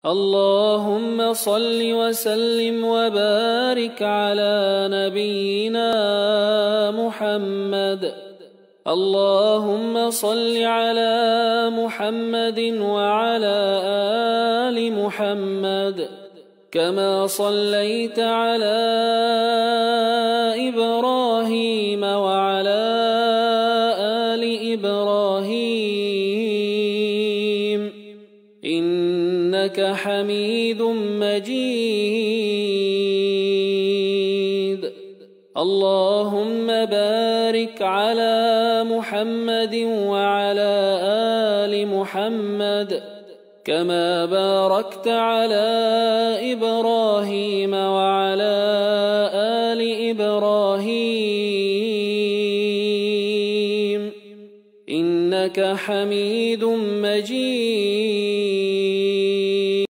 اللهم صل وسلم وبارك على نبينا محمد. اللهم صل على محمد وعلى آل محمد كما صليت على إبراهيم وعلى آل إبراهيم إنك حميد مجيد. اللهم بارك على محمد وعلى آل محمد كما باركت على إبراهيم وعلى آل إبراهيم إنك حميد مجيد.